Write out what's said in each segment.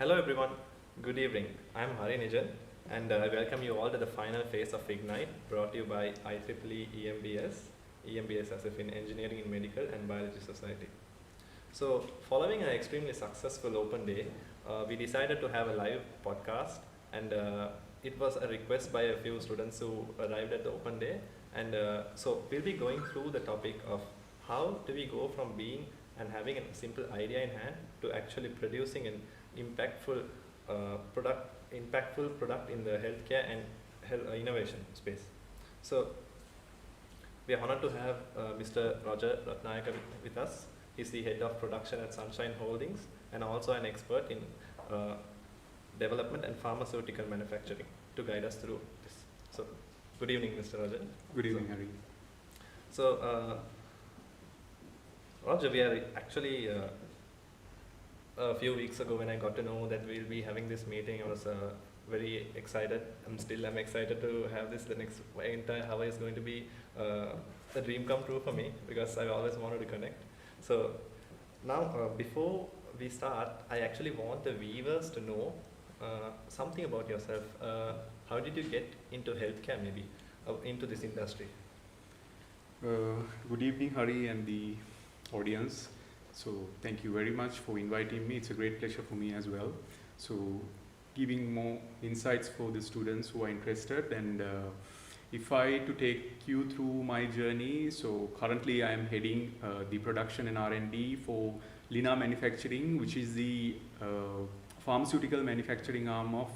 Hello everyone, good evening. I'm Hari Nijan and I welcome you all to the final phase of Ignite brought to you by IEEE EMBS as if in Engineering in Medical and Biology Society. So following an extremely successful open day, we decided to have a live podcast and it was a request by a few students who arrived at the open day and so we'll be going through the topic of how do we go from being and having a simple idea in hand to actually producing an impactful product in the healthcare and innovation space. So we are honored to have Mr. Roger Ratnakaye with us. He's the head of production at Sunshine Holdings and also an expert in development and pharmaceutical manufacturing to guide us through this. So good evening, Mr. Roger. Good evening, Hari. So Roger, we are actually a few weeks ago when I got to know that we'll be having this meeting, I was very excited. I'm excited to have this. The next entire hour is going to be a dream come true for me because I always wanted to connect. So now before we start, I actually want the viewers to know something about yourself. How did you get into healthcare, maybe into this industry? Good evening, Hari, and the audience. So thank you very much for inviting me. It's a great pleasure for me as well. So giving more insights for the students who are interested. And if I to take you through my journey, so currently I am heading the production and R&D for Lina Manufacturing, which is the pharmaceutical manufacturing arm of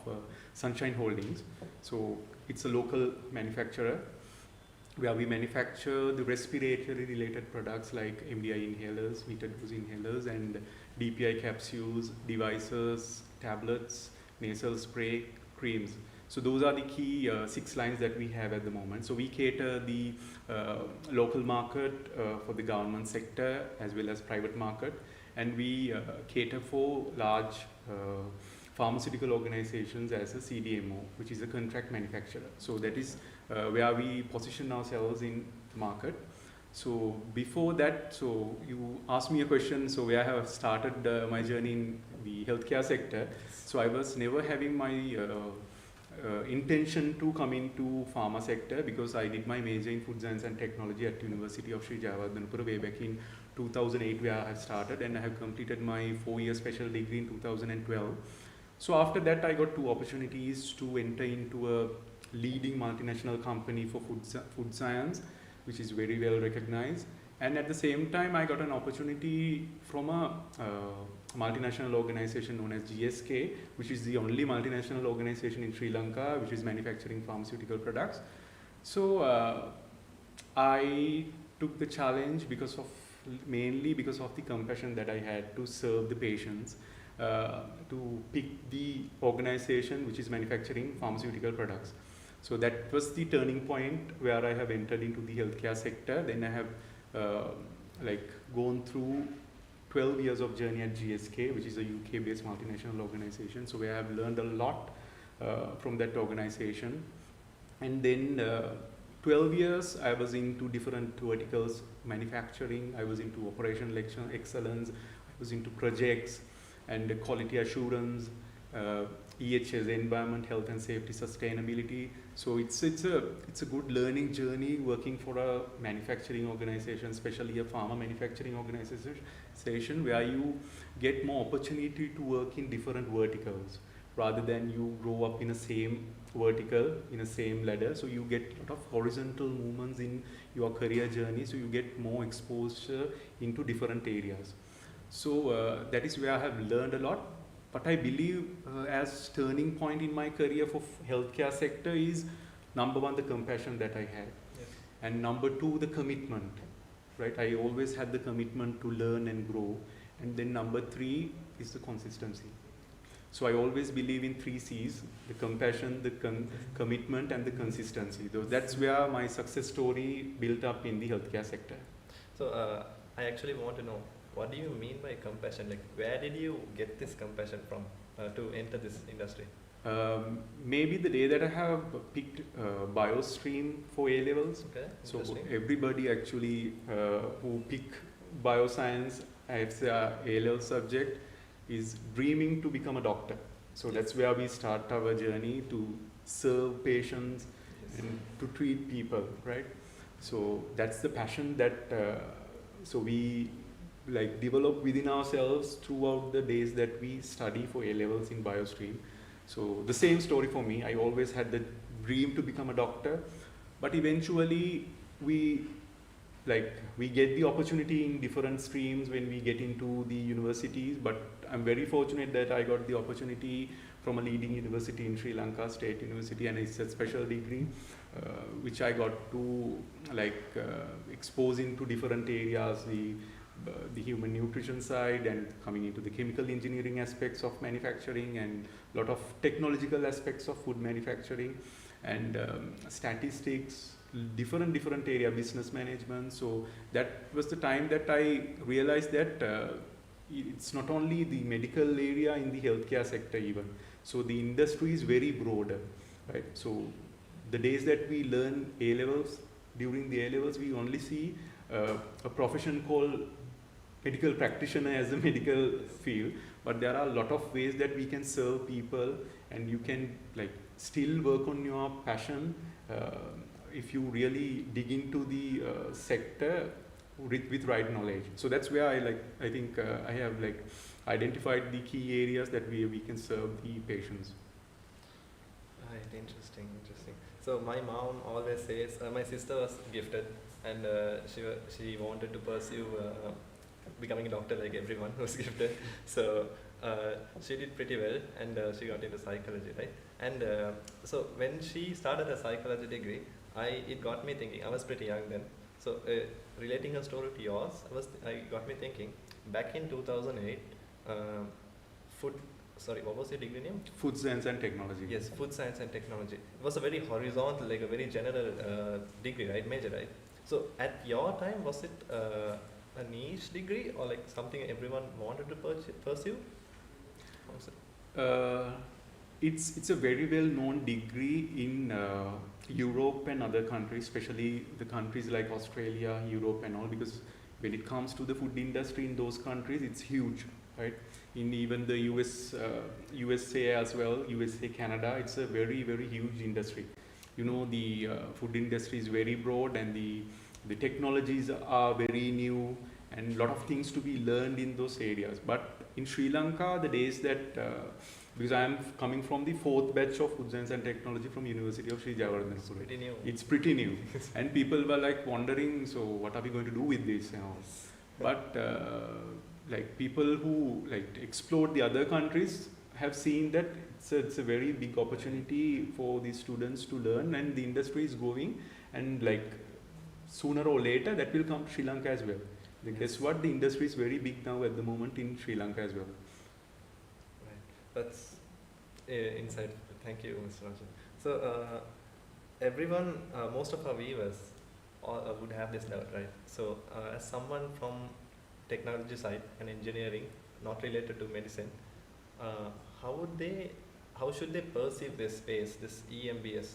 Sunshine Holdings. So it's a local manufacturer where we manufacture the respiratory related products like MDI inhalers, metered dose inhalers, and DPI capsules, devices, tablets, nasal spray, creams. So those are the key 6 lines that we have at the moment. So we cater the local market for the government sector as well as private market, and we cater for large pharmaceutical organizations as a CDMO, which is a contract manufacturer. So that is where we position ourselves in the market. So before that, so you asked me a question, so where I have started my journey in the healthcare sector. So I was never having my intention to come into pharma sector because I did my major in food science and technology at University of Sri Jayawardhanapura way back in 2008 where I started, and I have completed my 4-year special degree in 2012. So after that I got 2 opportunities to enter into a leading multinational company for food science, which is very well recognized. And at the same time I got an opportunity from a multinational organization known as GSK, which is the only multinational organization in Sri Lanka which is manufacturing pharmaceutical products. So I took the challenge mainly because of the compassion that I had to serve the patients, to pick the organization which is manufacturing pharmaceutical products. So that was the turning point where I have entered into the healthcare sector. Then I have gone through 12 years of journey at GSK, which is a UK based multinational organization. So where I have learned a lot from that organization. And then 12 years I was into different verticals, manufacturing, I was into operational excellence, I was into projects and quality assurance, EHS, environment, health and safety, sustainability. So it's a good learning journey working for a manufacturing organization, especially a pharma manufacturing organization, where you get more opportunity to work in different verticals rather than you grow up in the same vertical, in the same ladder. So you get a lot of horizontal movements in your career journey, so you get more exposure into different areas. So that is where I have learned a lot. But I believe as turning point in my career for healthcare sector is number 1, the compassion that I had. Yes. And number 2, the commitment, right? I always had the commitment to learn and grow. And then number 3 is the consistency. So I always believe in 3 C's, the compassion, the commitment and the consistency. That's where my success story built up in the healthcare sector. So I actually want to know, what do you mean by compassion? Like, where did you get this compassion from to enter this industry? Maybe the day that I have picked bio stream for A levels. Okay. So everybody actually who pick bioscience as a A level subject, is dreaming to become a doctor. So that's where we start our journey to serve patients and to treat people, right? So that's the passion that so we like develop within ourselves throughout the days that we study for A levels in biostream. So the same story for me. I always had the dream to become a doctor, but eventually we get the opportunity in different streams when we get into the universities. But I'm very fortunate that I got the opportunity from a leading university in Sri Lanka, State University, and it's a special degree which I got to expose into different areas, the human nutrition side, and coming into the chemical engineering aspects of manufacturing, and a lot of technological aspects of food manufacturing, and statistics, different area, business management. So that was the time that I realized that it's not only the medical area in the healthcare sector even. So the industry is very broader, right? So the days that we learn A levels, during the A levels we only see a profession called medical practitioner as a medical field, but there are a lot of ways that we can serve people, and you can still work on your passion if you really dig into the sector with right knowledge. So that's where I think I have identified the key areas that we can serve the patients. Right, interesting. So my mom always says, my sister was gifted, and she wanted to pursue becoming a doctor like everyone who's gifted. So she did pretty well, and she got into psychology, right? And so when she started her psychology degree, it got me thinking. I was pretty young then. So relating her story to yours, I got me thinking. Back in 2008, what was your degree name? Food Science and Technology. Yes, Food Science and Technology. It was a very horizontal, a very general degree, right? Major, right? So at your time, was it a niche degree or something everyone wanted to pursue? It's a very well known degree in Europe and other countries, especially the countries like Australia, Europe and all, because when it comes to the food industry in those countries, it's huge, right? In even the USA as well, USA, Canada, it's a very huge industry. The food industry is very broad, and the technologies are very new, and a lot of things to be learned in those areas. But in Sri Lanka, the days that because I am coming from the 4th batch of Food Science and Technology from University of Sri Jawaharlal. It's pretty new. And people were wondering, so what are we going to do with this? But people who explored the other countries have seen that it's a very big opportunity for the students to learn, and the industry is growing, and sooner or later that will come to Sri Lanka as well. Guess what? The industry is very big now at the moment in Sri Lanka as well. That's insightful. Thank you, Mr. Rajan. So everyone, most of our viewers would have this doubt, right? So as someone from technology side and engineering, not related to medicine, how should they perceive this space, this EMBS?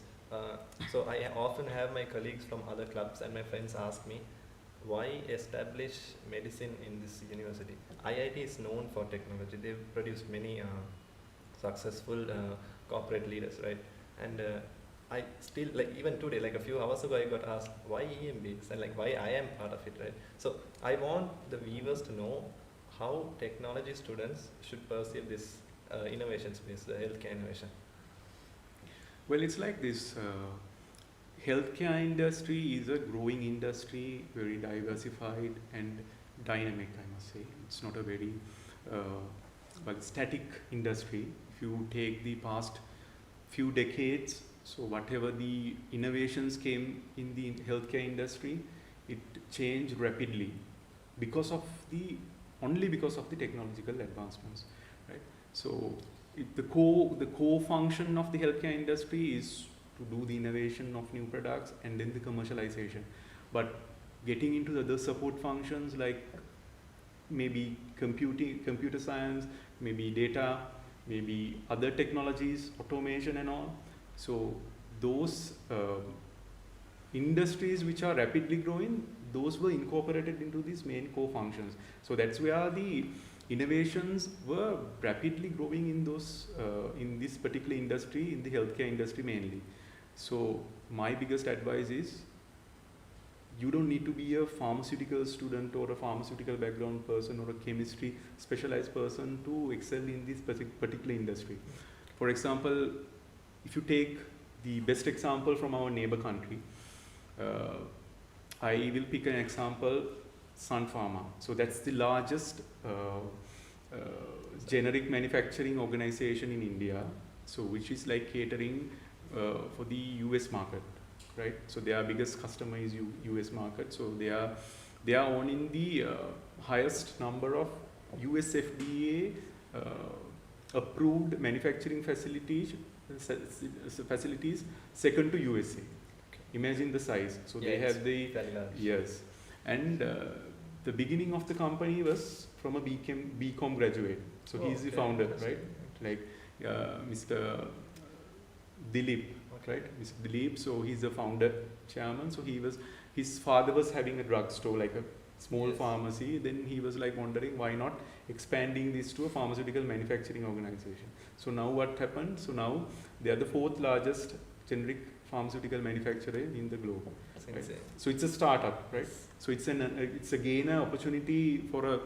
So I often have my colleagues from other clubs and my friends ask me, why establish medicine in this university? IIT is known for technology. They've produced many successful corporate leaders, right? And I still, even today, a few hours ago, I got asked, why EMBS? And why I am part of it, right? So I want the viewers to know how technology students should perceive this innovation space, the healthcare innovation. Well, it's like this. Healthcare industry is a growing industry, very diversified and dynamic, I must say. It's not a very static industry. If you take the past few decades, so whatever the innovations came in the healthcare industry, it changed rapidly only because of the technological advancements, right? So the core function of the healthcare industry is to do the innovation of new products and then the commercialization. But getting into the other support functions like maybe computer science, maybe data, maybe other technologies, automation and all. So those industries which are rapidly growing, those were incorporated into these main core functions. So that's where the innovations were rapidly growing in those in this particular industry, in the healthcare industry mainly. So my biggest advice is, you don't need to be a pharmaceutical student or a pharmaceutical background person or a chemistry specialized person to excel in this particular industry. For example, if you take the best example from our neighbor country, I will pick an example, Sun Pharma. So that's the largest generic manufacturing organization in India, so which is like catering for the US market, right? So their biggest customer is US market. So they are owning the highest number of US FDA approved manufacturing facilities, second to USA. Imagine the size. So Yeah, they it's have the very large. yes, and the beginning of the company was from a BCom graduate. So he's the founder, right? Like Mr. Dilip, right? Mr. Dilip. So he's the founder, chairman. So his father was having a drugstore, like a small pharmacy. Then he was like wondering why not expanding this to a pharmaceutical manufacturing organization. So now what happened? So now they are the fourth largest generic pharmaceutical manufacturer in the globe. Right? So it's a startup, right? So it's a gainer opportunity for a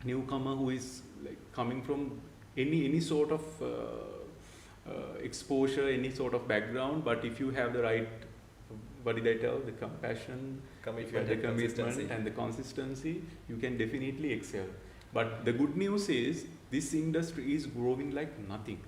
newcomer who is like coming from any sort of exposure, any sort of background. But if you have the right, what did I tell? The compassion, commitment, and the consistency, you can definitely excel. But the good news is this industry is growing like nothing.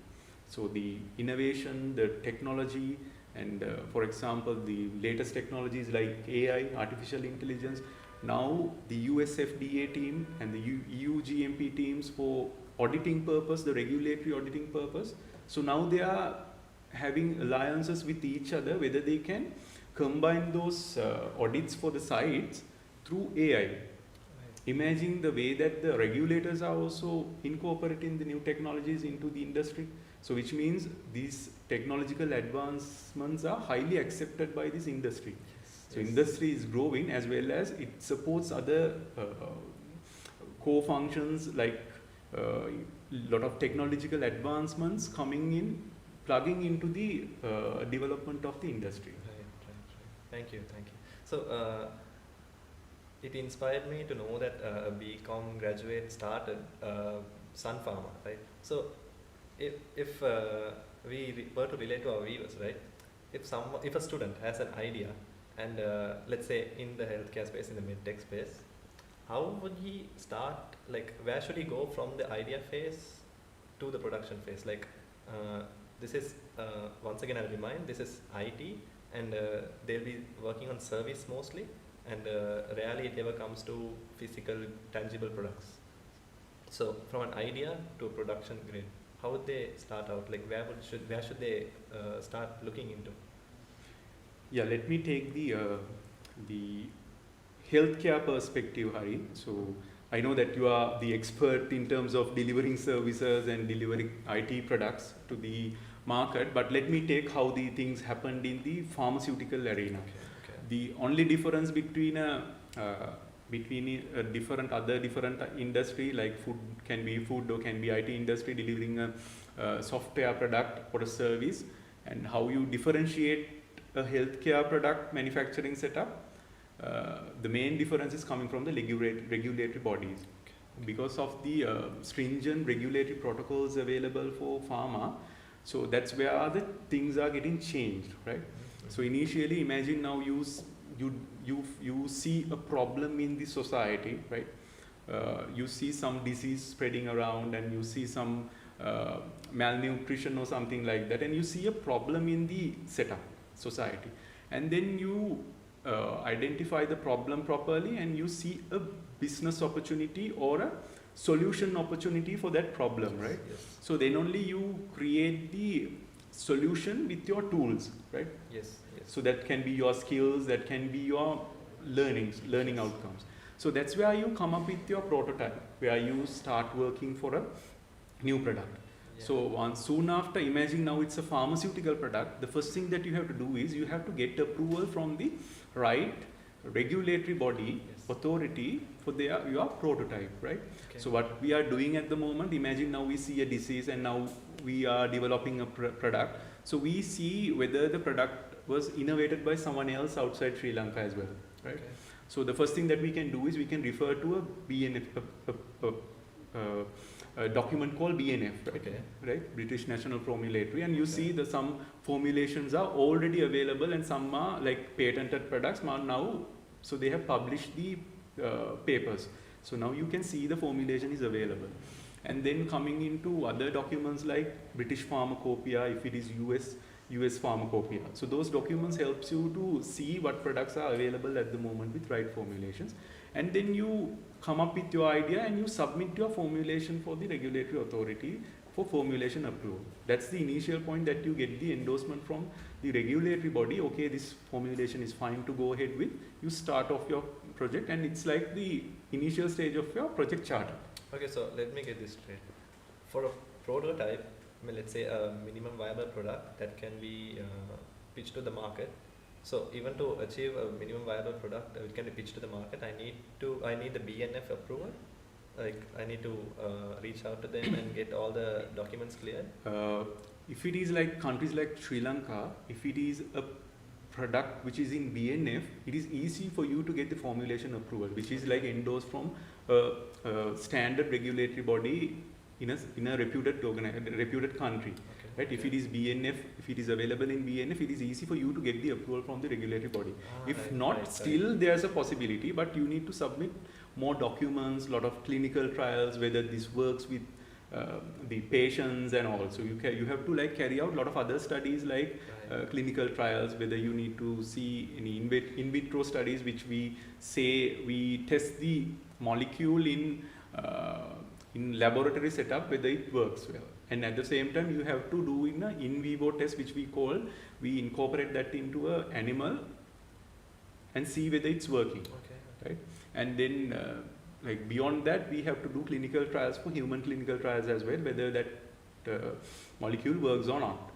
So the innovation, the technology, and for example, the latest technologies like AI, artificial intelligence. Now the US FDA team and the EU GMP teams for auditing purpose, the regulatory auditing purpose. So now they are having alliances with each other, whether they can combine those audits for the sites through AI. Right. Imagine the way that the regulators are also incorporating the new technologies into the industry. So which means these technological advancements are highly accepted by this industry. So industry is growing, as well as it supports other core functions like lot of technological advancements coming in, plugging into the development of the industry. Right. Thank you. So it inspired me to know that a BCom graduate started Sun Pharma, right? So if we were to relate to our viewers, right? If a student has an idea, and let's say in the healthcare space, in the MedTech space, how would he start? Like, where should he go from the idea phase to the production phase? Like, this is once again I'll remind, this is IT, and they'll be working on service mostly, and rarely it ever comes to physical, tangible products. So from an idea to a production grade, how would they start out? Like, where should they start looking into? Yeah, let me take the healthcare perspective, Hari. So I know that you are the expert in terms of delivering services and delivering IT products to the market, but let me take how the things happened in the pharmaceutical arena. Okay. The only difference between different industry, like food or can be IT industry delivering a software product or a service, and how you differentiate a healthcare product manufacturing setup. The main difference is coming from the regulatory bodies. Because of the stringent regulatory protocols available for pharma, so that's where the things are getting changed, right? So initially, imagine now you see a problem in the society, right? You see some disease spreading around, and you see some malnutrition or something like that, and you see a problem in the setup society, and then you identify the problem properly, and you see a business opportunity or a solution opportunity for that problem, right? Yes. So then only you create the solution with your tools, right? Yes. So that can be your skills, that can be your learning outcomes. So that's where you come up with your prototype, where you start working for a new product. Yeah. So soon after, imagine now it's a pharmaceutical product. The first thing that you have to do is you have to get approval from the right regulatory body authority for your prototype, right? Okay. So what we are doing at the moment, imagine now we see a disease and now we are developing a product. So we see whether the product was innovated by someone else outside Sri Lanka as well, right? Okay. So the first thing that we can do is we can refer to a BNF, a document called BNF, right? Okay. Right? British National Formulary, and you see the some formulations are already available and some are like patented products now. So they have published the papers. So now you can see the formulation is available. And then coming into other documents like British Pharmacopoeia, if it is US Pharmacopoeia. So those documents helps you to see what products are available at the moment with right formulations. And then you come up with your idea and you submit your formulation for the regulatory authority for formulation approval. That's the initial point that you get the endorsement from the regulatory body. Okay, this formulation is fine to go ahead with. You start off your project and it's like the initial stage of your project charter. Okay, so let me get this straight. For a prototype, I mean, let's say a minimum viable product that can be pitched to the market. So even to achieve a minimum viable product which can be pitched to the market, I need the BNF approval. Like I need to reach out to them and get all the documents cleared. If it is like countries like Sri Lanka, if it is a product which is in BNF, it is easy for you to get the formulation approval, which is like endorsed from a standard regulatory body in a reputed country. Okay. Right? If it is BNF, if it is available in BNF, it is easy for you to get the approval from the regulatory body. If not, still there's a possibility, but you need to submit more documents, lot of clinical trials, whether this works with the patients and all. So you have to like carry out a lot of other studies like clinical trials, whether you need to see any in vitro studies, which we say we test the molecule in laboratory setup whether it works well. And at the same time, you have to do in vivo test, which we incorporate that into an animal and see whether it's working. Okay. Right? And then like beyond that, we have to do clinical trials for human clinical trials as well, whether that molecule works or not.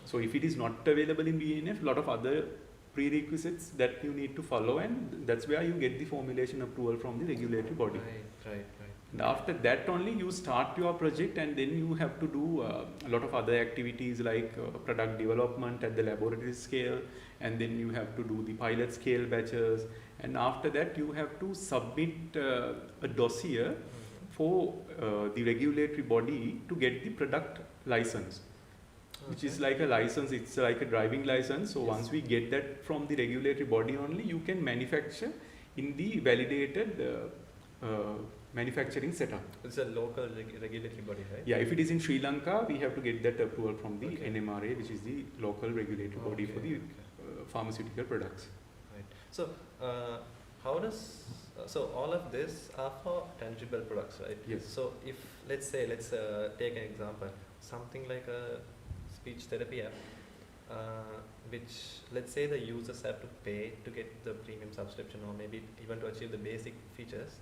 So if it is not available in BNF, a lot of other prerequisites that you need to follow, and that's where you get the formulation approval from the regulatory body. Right. And after that only you start your project, and then you have to do a lot of other activities like product development at the laboratory scale, and then you have to do the pilot scale batches, and after that you have to submit a dossier for the regulatory body to get the product license. Which is like a license, it's like a driving license. So once we get that from the regulatory body only, you can manufacture in the validated manufacturing setup. It's a local regulatory body, right? Yeah, if it is in Sri Lanka, we have to get that approval from the NMRA, which is the local regulatory body for the pharmaceutical products. Right. So how does so all of this are for tangible products, right? Yes. So if let's take an example, something like a speech therapy app, which let's say the users have to pay to get the premium subscription, or maybe even to achieve the basic features.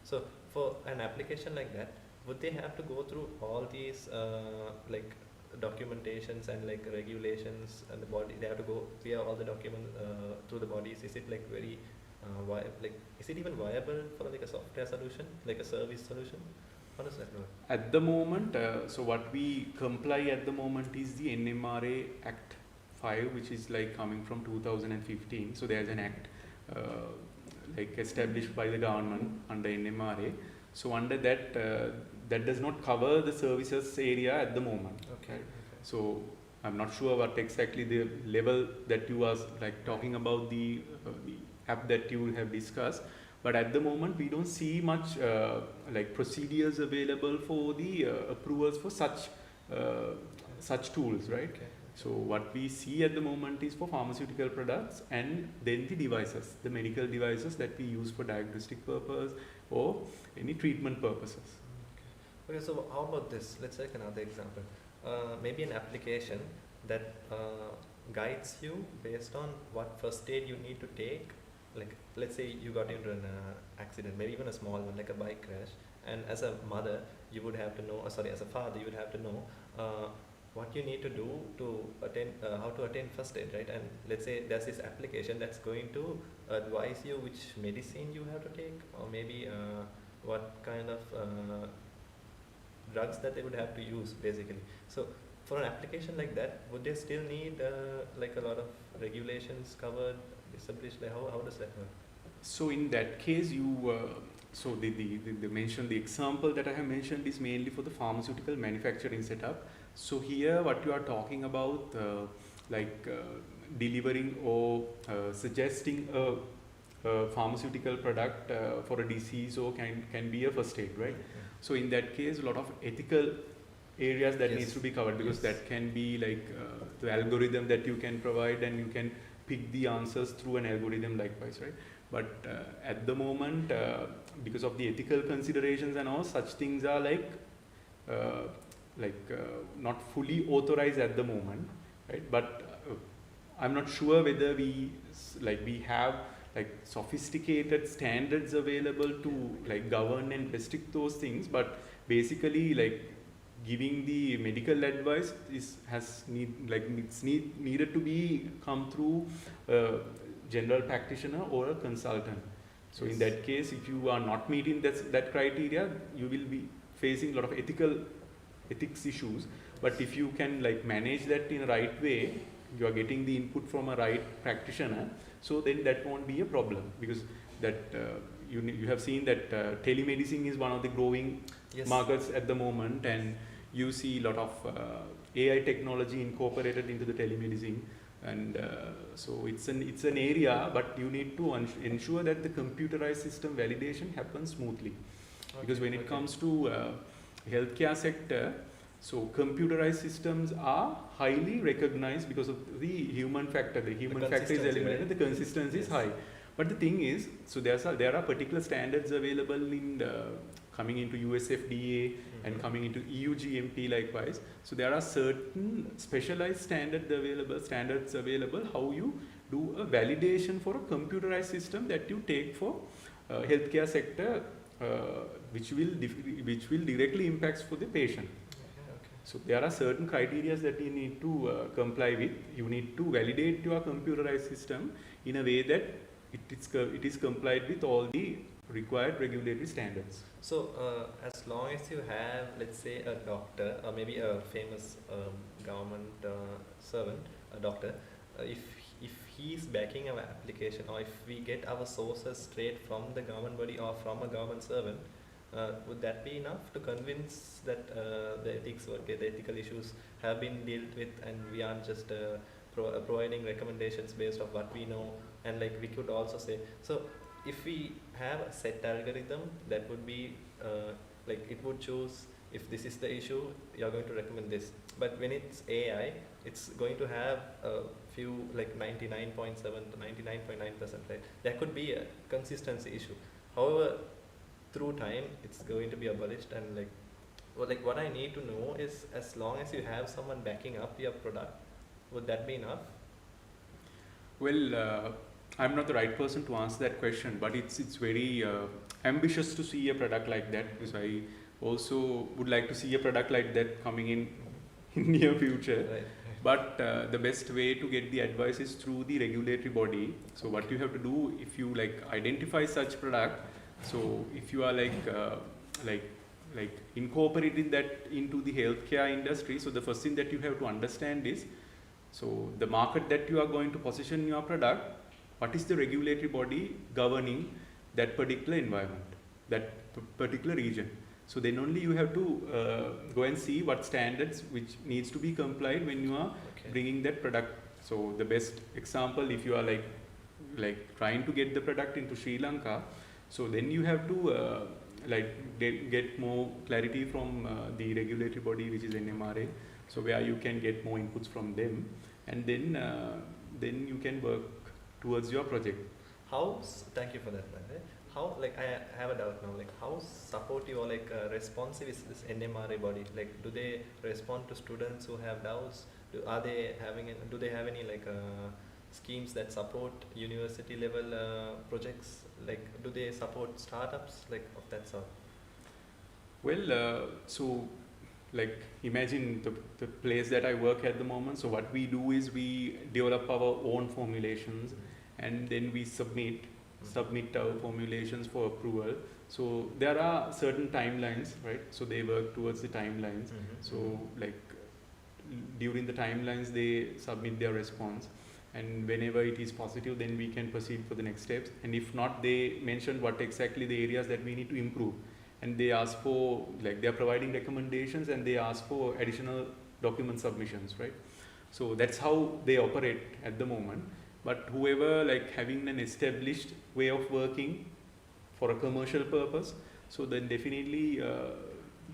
So for an application like that, would they have to go through all these like documentations and like regulations and the body? They have to go via all the documents through the bodies. Is it like very is it even viable for like a software solution, like a service solution? How does that work? At the moment, so what we comply at the moment is the NMRA Act 5, which is like coming from 2015. So there's an act like established by the government under NMRA. So under that, that does not cover the services area at the moment. Okay. So I'm not sure what exactly the level that you are like talking about the app that you have discussed. But at the moment, we don't see much like procedures available for the approvals for such tools, right? Okay. So what we see at the moment is for pharmaceutical products, and then the devices, the medical devices that we use for diagnostic purpose or any treatment purposes. Okay, so how about this? Let's take another example. Maybe an application that guides you based on what first aid you need to take. Like, let's say you got into an accident, maybe even a small one, like a bike crash, and as a mother, you would have to know, as a father, you would have to know what you need to do to attain, how to attain first aid, right? And let's say there's this application that's going to advise you which medicine you have to take, or maybe what kind of drugs that they would have to use, basically. So for an application like that, would they still need like a lot of regulations covered, established? Like how does that work? So in that case, so the mention, the example that I have mentioned is mainly for the pharmaceutical manufacturing setup. So here what you are talking about, delivering or suggesting a pharmaceutical product for a disease or can be a first aid, right? So in that case, a lot of ethical areas that needs to be covered, because that can be like the algorithm that you can provide, and you can pick the answers through an algorithm likewise, right? But at the moment, because of the ethical considerations and all, such things are not fully authorized at the moment, right? But I'm not sure whether we have sophisticated standards available to govern and restrict those things. But basically, giving the medical advice needed to be come through general practitioner or a consultant. So in that case, if you are not meeting that criteria, you will be facing a lot of ethics issues. But if you can manage that in a right way, you are getting the input from a right practitioner, so then that won't be a problem, because that you have seen that telemedicine is one of the growing markets at the moment, and you see a lot of AI technology incorporated into the telemedicine. And so it's an area, but you need to ensure that the computerized system validation happens smoothly. Because when it comes to healthcare sector, so computerized systems are highly recognized because of the human factor. The human factor is eliminated, the consistency is high. But the thing is, so there are particular standards available in coming into US FDA and coming into EU GMP likewise. So there are certain specialized standards available how you do a validation for a computerized system that you take for healthcare sector, which will directly impact for the patient. So there are certain criteria that you need to comply with. You need to validate your computerized system in a way that it is complied with all the required regulatory standards. So as long as you have, let's say, a doctor or maybe a famous government servant, a doctor, if he's backing our application, or if we get our sources straight from the government body or from a government servant, would that be enough to convince that the ethical issues have been dealt with, and we aren't just providing recommendations based on what we know? And we could also say, so if we have a set algorithm that would be it would choose, if this is the issue, you're going to recommend this. But when it's AI, it's going to have a few 99.7 to 99.9%, right? There could be a consistency issue. However, through time, it's going to be abolished. And what I need to know is, as long as you have someone backing up your product, would that be enough? Well, I'm not the right person to answer that question, but it's very ambitious to see a product like that, because I also would like to see a product like that coming in near future. Right. But the best way to get the advice is through the regulatory body. So what you have to do, if you identify such product, so if you are incorporating that into the healthcare industry, so the first thing that you have to understand is, so the market that you are going to position your product, what is the regulatory body governing that particular environment, that particular region. So then only you have to go and see what standards which needs to be complied when you are bringing that product. So the best example, if you are trying to get the product into Sri Lanka, so then you have to get more clarity from the regulatory body, which is NMRA. So where you can get more inputs from them, and then you can work towards your project. Thank you for that, man. How, I have a doubt now, how supportive or responsive is this NMRA body? Do they respond to students who have doubts? Do they have any schemes that support university level projects? Do they support startups of that sort? Well, so like imagine the place that I work at the moment. So what we do is we develop our own formulations, and then we submit our formulations for approval. So there are certain timelines, right? So they work towards the timelines. So like during the timelines they submit their response, and whenever it is positive, then we can proceed for the next steps. And if not, they mention what exactly the areas that we need to improve, and they ask for, like, they are providing recommendations, and they ask for additional document submissions, right? So that's how they operate at the moment. But whoever like having an established way of working for a commercial purpose, so then definitely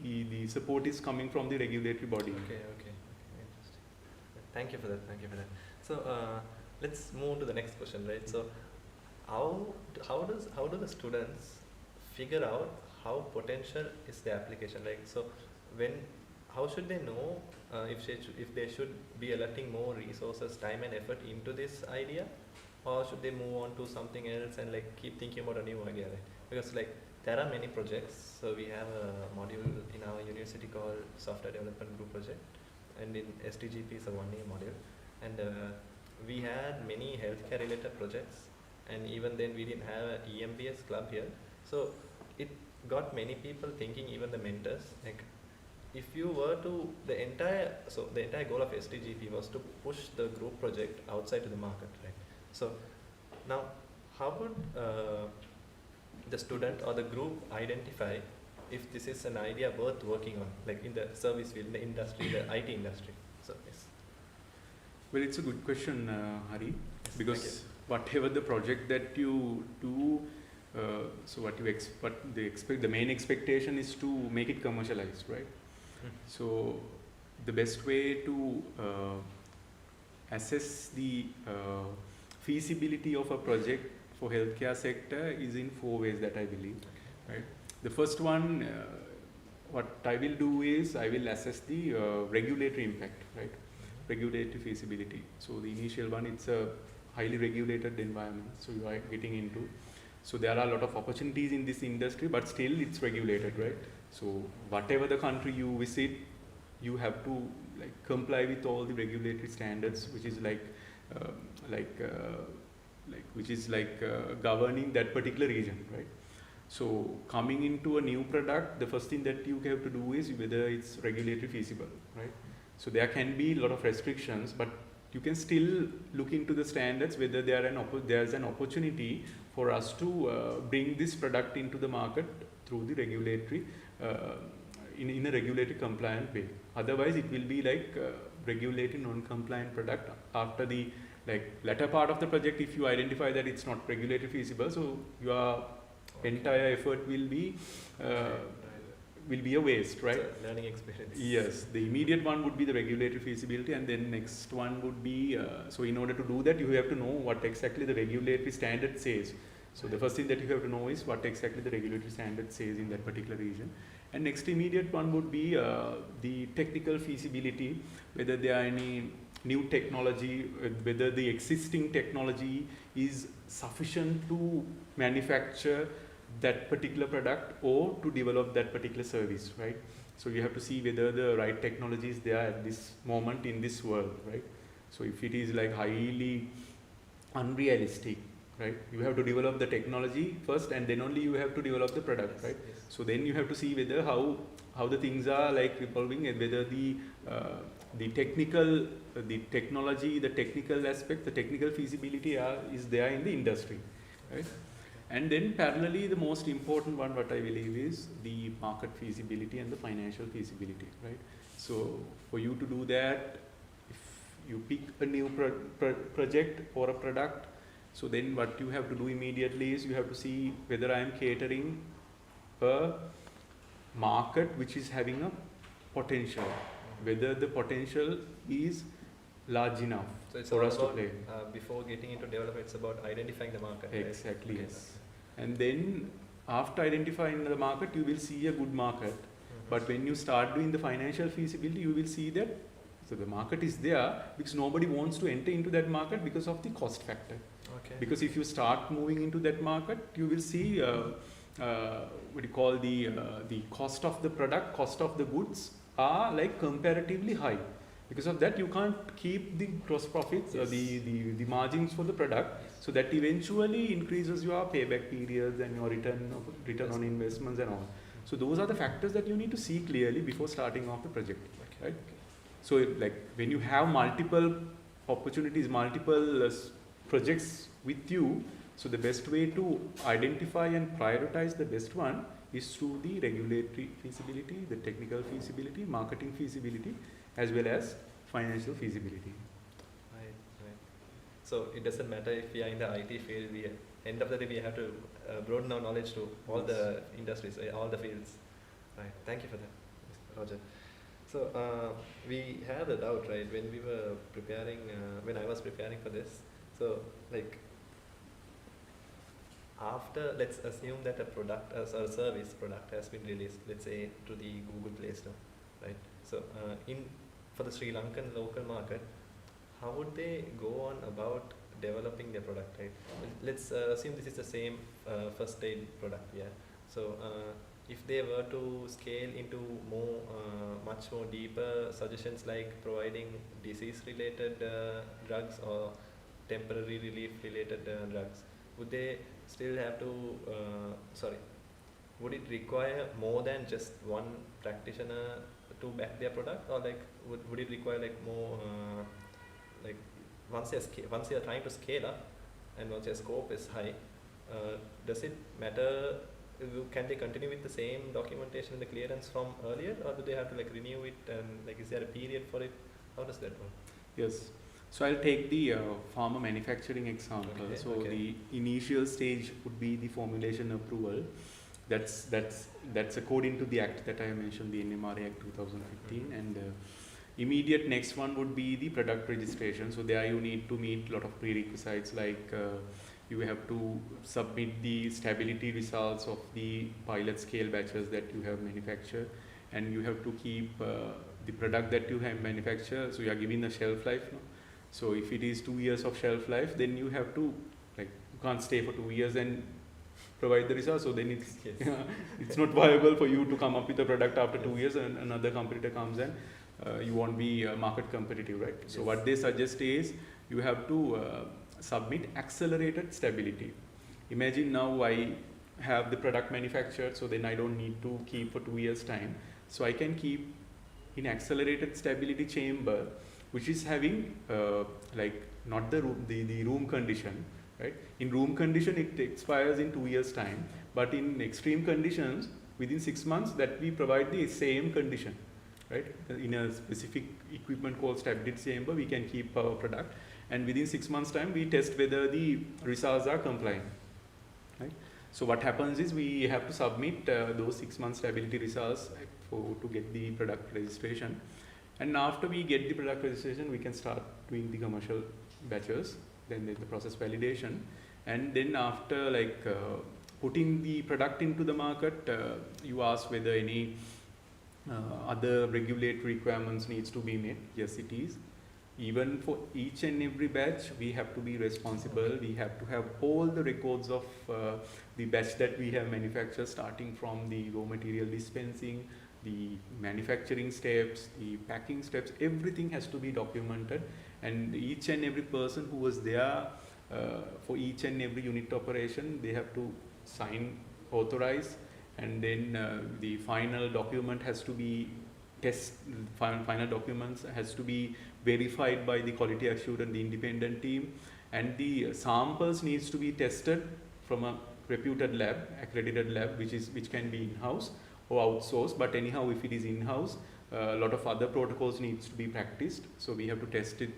the support is coming from the regulatory body. Okay, interesting. Thank you for that. So let's move to the next question, right? So how do the students figure out how potential is the application? Like, so how should they know if they should be allotting more resources, time and effort into this idea, or should they move on to something else and like keep thinking about a new idea, right? Because like there are many projects. So we have a module in our university called Software Development Group Project, and in STGP is a 1-year module, and we had many healthcare related projects, and even then we didn't have an EMBS club here. So it got many people thinking, even the mentors, like if you were to, the entire goal of STGP was to push the group project outside to the market, right? So now how would the student or the group identify if this is an idea worth working on, like in the service field, the industry, the IT industry? So yes. Well, it's a good question, Hari, Yes, because whatever the project that you do, so what you the main expectation is to make it commercialized, right? So the best way to assess the feasibility of a project for healthcare sector is in 4 ways that I believe, right? The first one, what I will do is I will assess the regulatory impact, right? Regulatory feasibility. So the initial one, it's a highly regulated environment, so you are getting into. So there are a lot of opportunities in this industry, but still it's regulated, right? So whatever the country you visit, you have to like comply with all the regulatory standards, which is governing that particular region, right? So coming into a new product, the first thing that you have to do is whether it's regulatory feasible, right? So there can be a lot of restrictions, but you can still look into the standards, whether there's an opportunity for us to bring this product into the market through the regulatory, in a regulatory compliant way. Otherwise, it will be like regulatory non-compliant product after the latter part of the project. If you identify that it's not regulatory feasible, so your entire effort will be a waste, right? It's a learning experience. Yes, the immediate one would be the regulatory feasibility, and then next one would be, so in order to do that, you have to know what exactly the regulatory standard says. So the first thing that you have to know is what exactly the regulatory standard says in that particular region. And next immediate one would be the technical feasibility, whether there are any new technology, whether the existing technology is sufficient to manufacture that particular product or to develop that particular service, right? So you have to see whether the right technology is there at this moment in this world, right? So if it is like highly unrealistic, right, you have to develop the technology first, and then only you have to develop the product, right? Yes. So then you have to see whether how the things are like evolving, and whether the technology, the technical aspect, the technical feasibility is there in the industry, right? And then parallelly, the most important one, what I believe, is the market feasibility and the financial feasibility, right? So for you to do that, if you pick a new project or a product, so then what you have to do immediately is you have to see whether I am catering a market which is having a potential, whether the potential is large enough So it's for us to about, play. before getting into development, it's about identifying the market. Exactly, right? yes. And then after identifying the market, you will see a good market. But when you start doing the financial feasibility, you will see that so the market is there because nobody wants to enter into that market because of the cost factor. Okay. Because if you start moving into that market, you will see what you call the cost of the product, cost of the goods are like comparatively high. Because of that, you can't keep the gross profits, Yes. the margins for the product. Yes. So that eventually increases your payback periods and your return on investments and all. So those are the factors that you need to see clearly before starting off the project, Okay. right? So like when you have multiple opportunities, multiple projects with you, so the best way to identify and prioritize the best one is through the regulatory feasibility, the technical feasibility, marketing feasibility, as well as financial feasibility. Right, right. So it doesn't matter if we are in the IT field, we end of the day we have to broaden our knowledge to all the industries, all the fields. Right. Thank you for that, Mr. Roger. So we had a doubt, right, when we were preparing, when I was preparing for this. So like after, let's assume that a product or service product has been released, let's say to the Google Play Store, right? So for the Sri Lankan local market, how would they go on about developing their product, right? Let's assume this is the same first aid product, yeah. So if they were to scale into much more deeper suggestions like providing disease-related drugs or temporary relief-related drugs, would they still have to, would it require more than just one practitioner to back their product, or like would it require like more, like once you're trying to scale up and once your scope is high, does it matter? Can they continue with the same documentation and the clearance from earlier, or do they have to like renew it, and like is there a period for it? How does that work? Yes. So I'll take the pharma manufacturing example. Okay, so okay. the initial stage would be the formulation approval. That's according to the act that I mentioned, the NMRA Act 2015, and immediate next one would be the product registration. So there you need to meet a lot of prerequisites, like you have to submit the stability results of the pilot scale batches that you have manufactured, and you have to keep the product that you have manufactured. So you are given a shelf life. No? So if it is 2 years of shelf life, then you have to, like, you can't stay for 2 years and provide the results. So then it's Yes. it's not viable for you to come up with a product after 2 years and another competitor comes and you won't be market competitive, right? Yes. So what they suggest is you have to submit accelerated stability. Imagine now I have the product manufactured, so then I don't need to keep for 2 years time. So I can keep in accelerated stability chamber, which is having like not the room condition, right? In room condition it expires in 2 years time, but in extreme conditions within 6 months that we provide the same condition, right? In a specific equipment called stability chamber we can keep our product, and within 6 months time we test whether the results are compliant, right? So what happens is we have to submit those 6 months stability results to get the product registration. And after we get the product registration, we can start doing the commercial batches. Then there's the process validation, and then after like putting the product into the market, you ask whether any other regulatory requirements needs to be met. Yes, it is. Even for each and every batch, we have to be responsible. We have to have all the records of the batch that we have manufactured, starting from the raw material dispensing, the manufacturing steps, the packing steps, everything has to be documented, and each and every person who was there for each and every unit operation, they have to sign, authorize, and then the final document has to be final documents has to be verified by the quality assurance, the independent team, and the samples needs to be tested from a reputed lab, accredited lab, which can be in-house or outsourced. But anyhow, if it is in-house, a lot of other protocols needs to be practiced. So we have to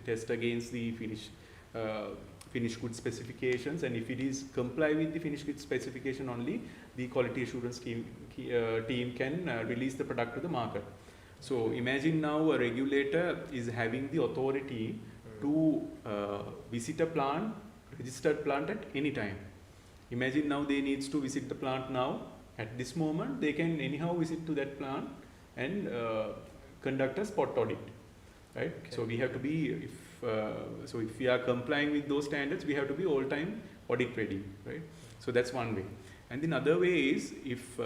test against the finished good specifications, and if it is comply with the finished good specification only, the quality assurance team can release the product to the market. So imagine now a regulator is having the authority to visit a plant, registered plant at any time. Imagine now they needs to visit the plant now. At this moment, they can anyhow visit to that plant and conduct a spot audit, right? Okay. So we have to be, if we are complying with those standards, we have to be all time audit ready, right? So that's one way. And the other way is if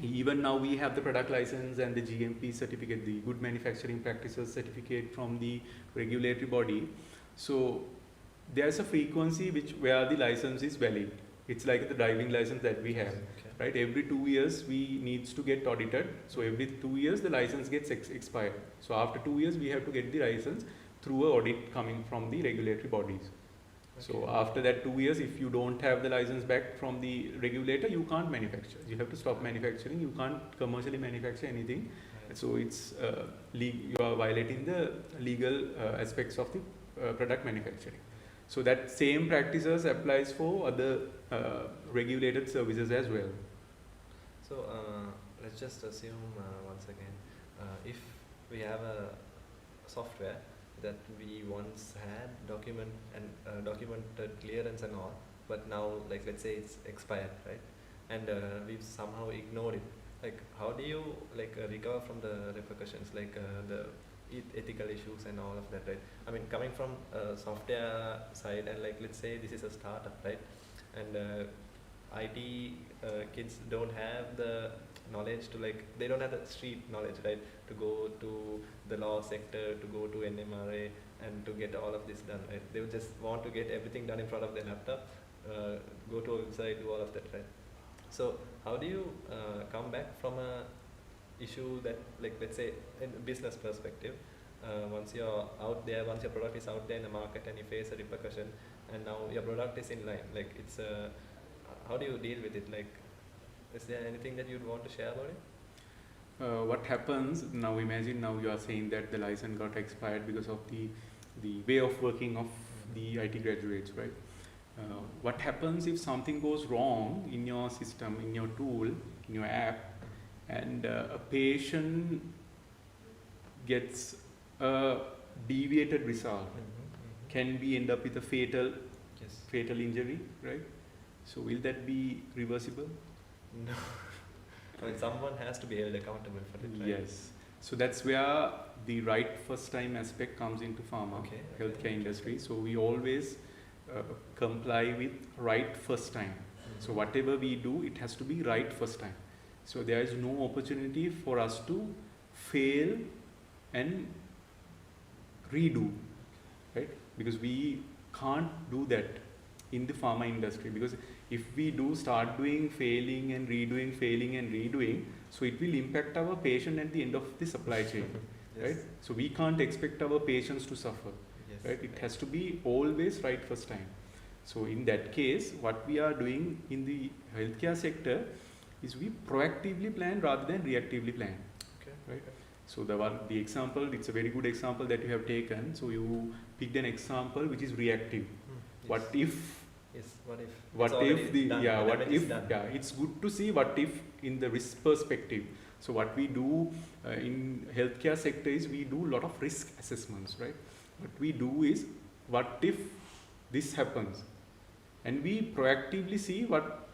Even now we have the product license and the GMP certificate, the good manufacturing practices certificate from the regulatory body. So there's a frequency where the license is valid. It's like the driving license that we have, right? Every 2 years we needs to get audited. So every 2 years the license gets expired. So after 2 years we have to get the license through a audit coming from the regulatory bodies. So after that 2 years, if you don't have the license back from the regulator, you can't manufacture. You have to stop manufacturing. You can't commercially manufacture anything. So it's you are violating the legal aspects of the product manufacturing. So that same practices applies for other regulated services as well. So let's just assume once again, if we have a software that we once had documented clearance and all, but now, like, let's say it's expired, right? And we've somehow ignored it. Like, how do you recover from the repercussions, like the ethical issues and all of that, right? I mean, coming from software side, and like, let's say this is a startup, right? And IT kids don't have the knowledge to, like, they don't have the street knowledge, right, to go to the law sector, to go to NMRA and to get all of this done, right? They would just want to get everything done in front of their laptop, go to a website, do all of that, right? So how do you come back from a issue that, like, let's say in a business perspective, once you're out there, once your product is out there in the market and you face a repercussion, and now your product is in line, like, it's how do you deal with it? Like, is there anything that you'd want to share about it? What happens now? Imagine now you are saying that the license got expired because of the way of working of the IT graduates, right? What happens if something goes wrong in your system, in your tool, in your app, and a patient gets a deviated result? Can we end up with a fatal injury, right? So will that be reversible? No. I mean, someone has to be held accountable for it, right? Yes. So that's where the right first time aspect comes into pharma, healthcare industry. So we always comply with right first time. So whatever we do, it has to be right first time. So there is no opportunity for us to fail and redo, right? Because we can't do that in the pharma industry, because if we do start doing failing and redoing, so it will impact our patient at the end of the supply chain, right? So we can't expect our patients to suffer, right? It has to be always right first time. So in that case, what we are doing in the healthcare sector is we proactively plan rather than reactively plan, right? So the example, it's a very good example that you have taken. So you picked an example which is reactive. What if? It's good to see what if in the risk perspective. So what we do in healthcare sector is we do a lot of risk assessments, right? What we do is, what if this happens? And we proactively see what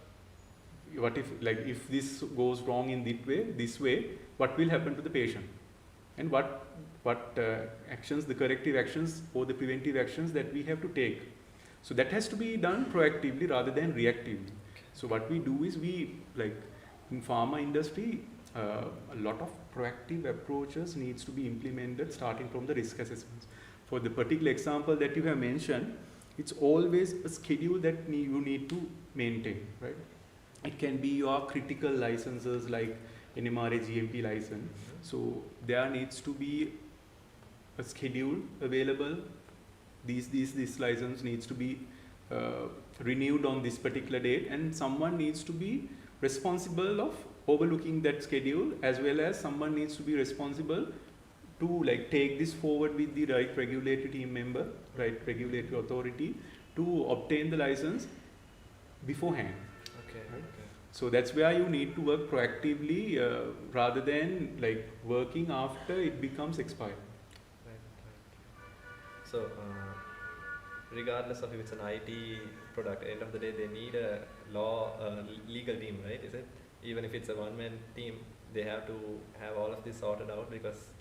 if, like, if this goes wrong in this way, what will happen to the patient? And what actions, the corrective actions or the preventive actions that we have to take. So that has to be done proactively rather than reactively. So what we do is like in pharma industry, a lot of proactive approaches needs to be implemented starting from the risk assessments. For the particular example that you have mentioned, it's always a schedule that you need to maintain, right? It can be your critical licenses like NMRA GMP license. So there needs to be a schedule available. This license needs to be renewed on this particular date, and someone needs to be responsible of overlooking that schedule, as well as someone needs to be responsible to, like, take this forward with the right regulatory team member, right regulatory authority, to obtain the license beforehand. So that's where you need to work proactively rather than like working after it becomes expired. So regardless of if it's an IT product, at the end of the day they need a legal team, right? Is it? Even if it's a one-man team, they have to have all of this sorted out, because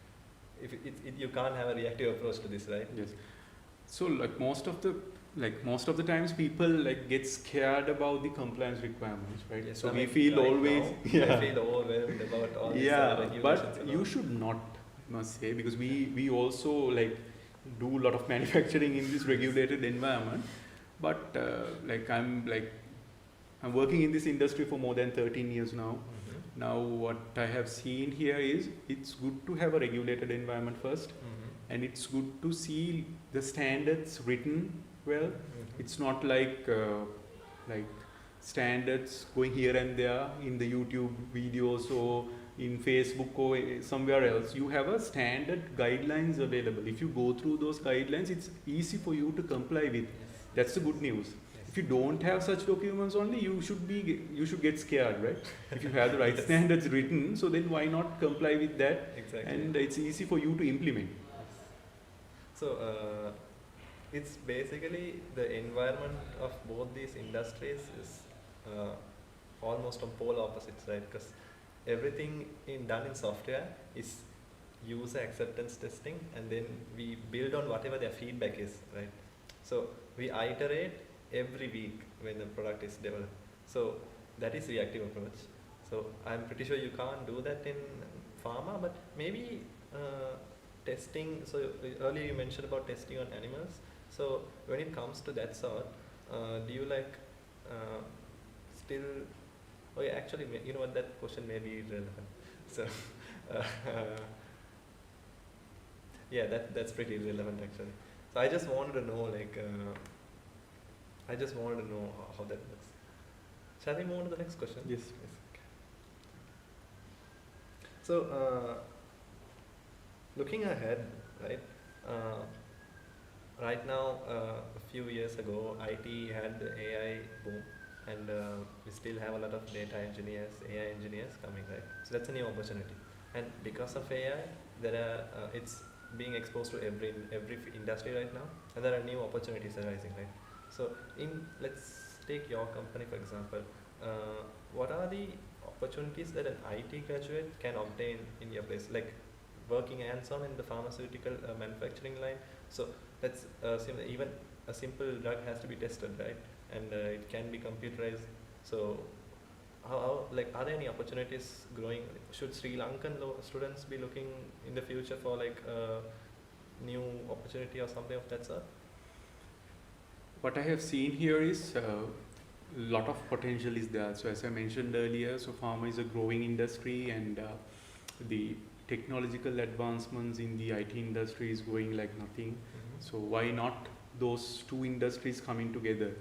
if you can't have a reactive approach to this, right? Yes. So like most of the like most of the times people like get scared about the compliance requirements, right? Yes, So I we mean, feel right always now, I feel overwhelmed about all these regulations. but and you all. should not, I must say, because we also like do a lot of manufacturing in this regulated environment. But I'm working in this industry for more than 13 years now. Mhm. Now what I have seen here is it's good to have a regulated environment first, Mhm. and it's good to see the standards written well. Mhm. It's not like standards going here and there in the YouTube videos or in Facebook or somewhere else. You have a standard guidelines available. If you go through those guidelines, it's easy for you to comply with. Yes. That's the good news. Yes. If you don't have such documents only, you should get scared, right? If you have the right Yes. standards written, so then why not comply with that? Exactly. And it's easy for you to implement. So it's basically the environment of both these industries is almost on pole opposites, right? Because everything done in software is user acceptance testing, and then we build on whatever their feedback is, right? So we iterate every week when the product is developed. So that is reactive approach. So I'm pretty sure you can't do that in pharma, but maybe testing. So earlier you mentioned about testing on animals. So when it comes to that sort, do you still? Oh yeah, actually, you know what? That question may be irrelevant. So yeah, that's pretty relevant actually. So I just wanted to know how that looks. Shall we move on to the next question? Yes. So looking ahead, right? Right now, a few years ago, IT had the AI boom, and we still have a lot of data engineers, AI engineers coming, right? So that's a new opportunity, and because of AI, it's being exposed to every industry right now, and there are new opportunities arising, right? So let's take your company for example. What are the opportunities that an IT graduate can obtain in your place, like working hands-on in the pharmaceutical manufacturing line? So that's even a simple drug has to be tested, right? And it can be computerized. So how are there any opportunities growing? Should Sri Lankan students be looking in the future for new opportunity or something of that sort? What I have seen here is lot of potential is there. So as I mentioned earlier, so pharma is a growing industry, and the technological advancements in the IT industry is going like nothing. Mm-hmm. So why not those two industries coming together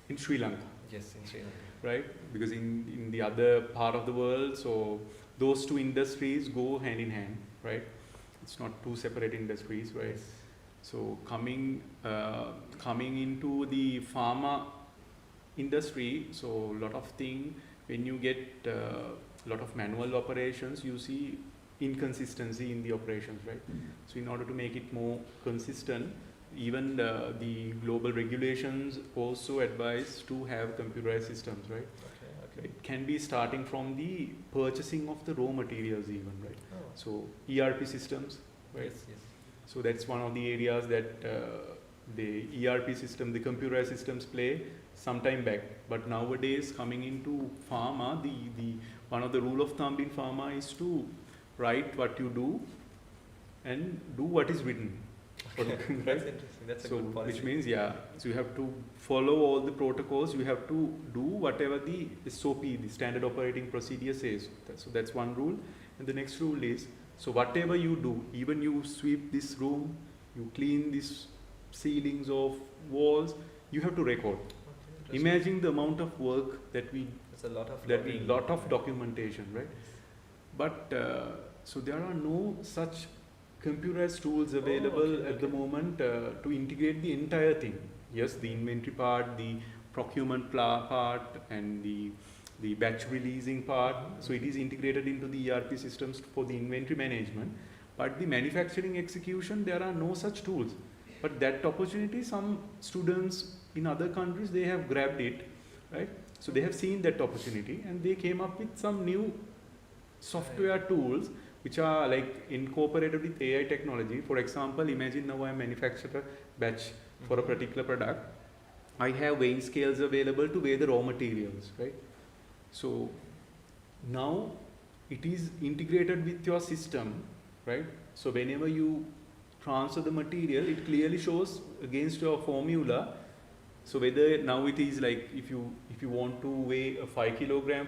in Sri Lanka? Yes, in Sri Lanka. Right? Because in the other part of the world, so those two industries go hand in hand, right? It's not two separate industries, right? Yes. So coming into the pharma industry, so a lot of thing, when you get a lot of manual operations, you see inconsistency in the operations, right? So in order to make it more consistent, even the global regulations also advise to have computerized systems, right? Okay. It can be starting from the purchasing of the raw materials even, right? Oh. So ERP systems, right? Yes. So that's one of the areas that the ERP system, the computerized systems play some time back. But nowadays, coming into pharma, the one of the rule of thumb in pharma is to write what you do and do what is written. Okay. Right? That's interesting. That's a So good policy. which means, so you have to follow all the protocols. You have to do whatever the SOP, the standard operating procedure says. So that's one rule. And the next rule is, so whatever you do, even you sweep this room, you clean these ceilings of walls, you have to record. Okay, Imagine the amount of work that it's a lot of documentation, right? But so there are no such computerized tools available at the moment to integrate the entire thing. Yes, the inventory part, the procurement part, and the batch releasing part. So it is integrated into the ERP systems for the inventory management. But the manufacturing execution, there are no such tools. But that opportunity, some students in other countries, they have grabbed it, right? So they have seen that opportunity and they came up with some new software tools which are like incorporated with AI technology. For example, imagine now I manufacture a batch for a particular product. I have weighing scales available to weigh the raw materials, right? So now it is integrated with your system, right? So whenever you transfer the material, it clearly shows against your formula. So whether now it is like if you want to weigh a 5 kilogram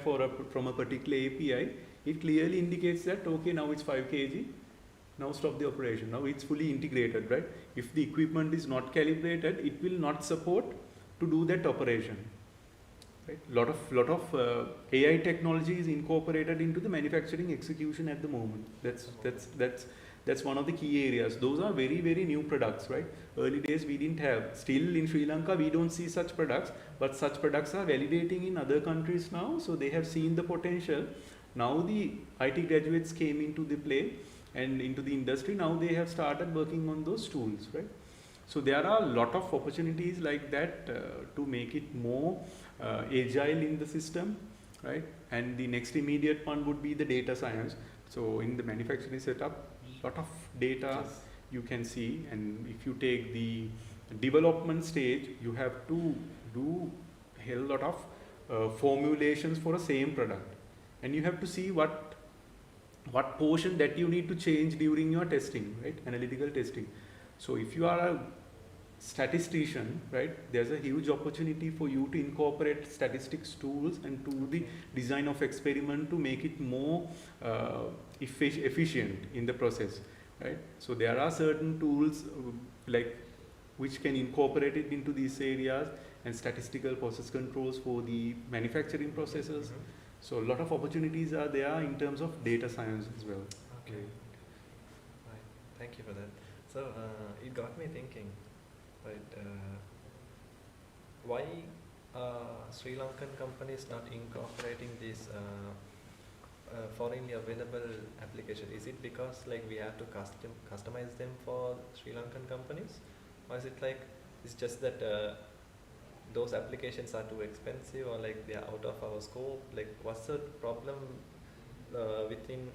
from a particular API, it clearly indicates that okay, now it's 5 kg. Now stop the operation. Now it's fully integrated, right? If the equipment is not calibrated, it will not support to do that operation. Right? Lot of AI technology is incorporated into the manufacturing execution at the moment. That's one of the key areas. Those are very, very new products, right? Early days we didn't have. Still in Sri Lanka we don't see such products, but such products are validating in other countries now. So they have seen the potential. Now the IT graduates came into the play and into the industry. Now they have started working on those tools, right? So there are a lot of opportunities like that to make it more agile in the system, right? And the next immediate one would be the data science. So in the manufacturing setup, lot of data you can see, and if you take the development stage, you have to do a hell lot of formulations for a same product, and you have to see what portion that you need to change during your testing, right? Analytical testing. So if you are a statistician, right, there's a huge opportunity for you to incorporate statistics tools and to the design of experiment to make it more efficient in the process, right? So there are certain tools like which can incorporate it into these areas, and statistical process controls for the manufacturing processes. So a lot of opportunities are there in terms of data science as well. Okay. Right. Thank you for that. So it got me thinking, right? Why Sri Lankan companies not incorporating this foreignly available application? Is it because like we have to customize them for Sri Lankan companies, or is it like it's just that those applications are too expensive, or like they are out of our scope? Like what's the problem within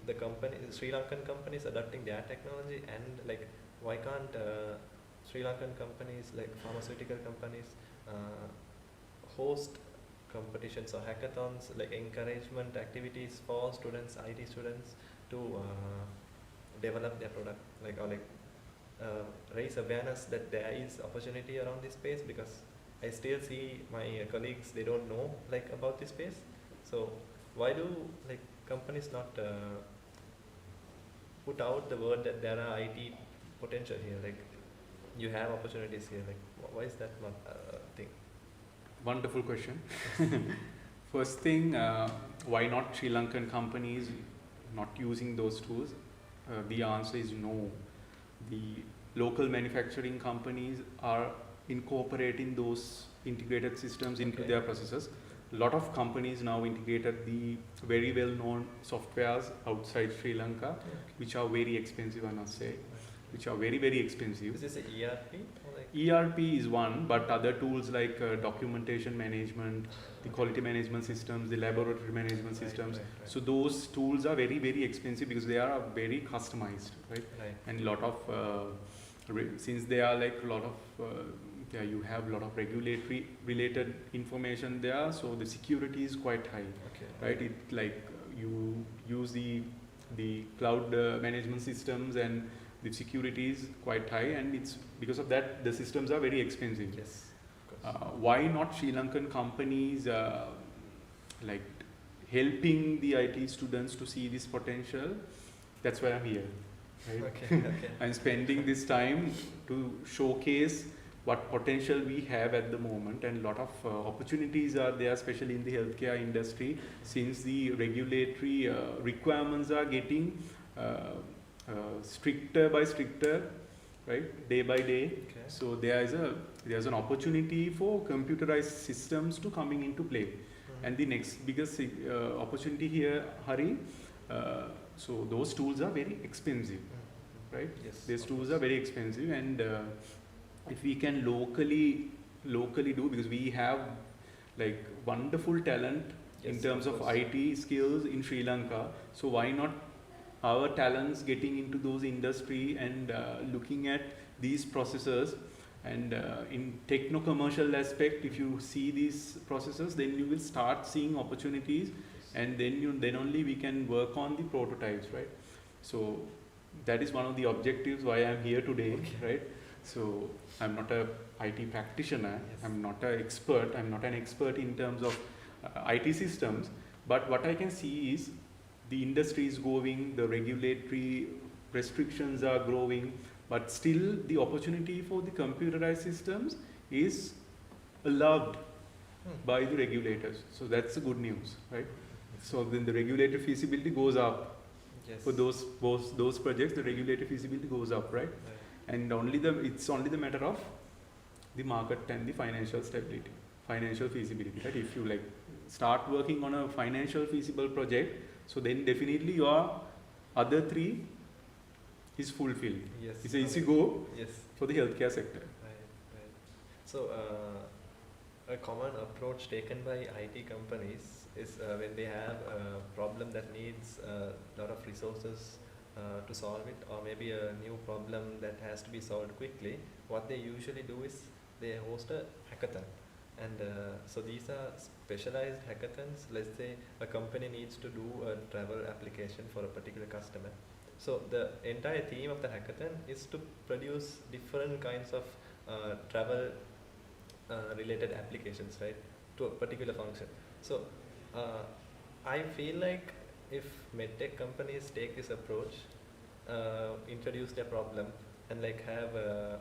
the company, Sri Lankan companies adopting their technology, and like why can't Sri Lankan companies like pharmaceutical companies host competitions or hackathons, like encouragement activities for students, IT students, to develop their product, like, or like raise awareness that there is opportunity around this space? Because I still see my colleagues, they don't know like about this space. So why do like companies not put out the word that there are IT potential here, like you have opportunities here? Like why is that not a thing? Wonderful question. First thing, why not Sri Lankan companies not using those tools? The answer is no. The local manufacturing companies are incorporating those integrated systems into their processes. A lot of companies now integrated the very well-known softwares outside Sri Lanka, which are very expensive, I must say, which are very, very expensive. Is this an ERP? Or like ERP is one, but other tools like documentation management, the quality management systems, the laboratory management systems. Right. So those tools are very, very expensive because they are very customized, right? And a lot of, since they are like a lot of, you have a lot of regulatory related information there, so the security is quite high, right? It like you use the cloud management systems, and the security is quite high, and it's because of that the systems are very expensive. Yes. Why not Sri Lankan companies like helping the IT students to see this potential? That's why I'm here. Right? I'm spending this time to showcase what potential we have at the moment, and a lot of opportunities are there, especially in the healthcare industry, since the regulatory requirements are getting stricter by stricter, right, day by day. So there's an opportunity for computerized systems to coming into play. And the next biggest opportunity here, Hari, so those tools are very expensive, right? Yes. These tools are very expensive, and if we can locally do, because we have like wonderful talent in terms of IT skills in Sri Lanka, so why not our talents getting into those industry and looking at these processes. And in techno-commercial aspect, if you see these processes, then you will start seeing opportunities, and then only we can work on the prototypes, right? So that is one of the objectives why I'm here today, right? So I'm not a IT practitioner, I'm not an expert in terms of IT systems, but what I can see is the industry is growing, the regulatory restrictions are growing, but still the opportunity for the computerized systems is allowed by the regulators. So that's the good news, right? So then the regulatory feasibility goes up. For those projects, the regulatory feasibility goes up, right? And it's only the matter of the market and the financial stability, financial feasibility, right? If you like start working on a financial feasible project, so then definitely your other three is fulfilled. Yes. It's an easy go Yes. for the healthcare sector. Right. So a common approach taken by IT companies is when they have a problem that needs a lot of resources to solve it, or maybe a new problem that has to be solved quickly, what they usually do is they host a hackathon. And so these are specialized hackathons. Let's say a company needs to do a travel application for a particular customer. So the entire theme of the hackathon is to produce different kinds of travel related applications, right, to a particular function. So I feel like if MedTech companies take this approach, introduce their problem, and like have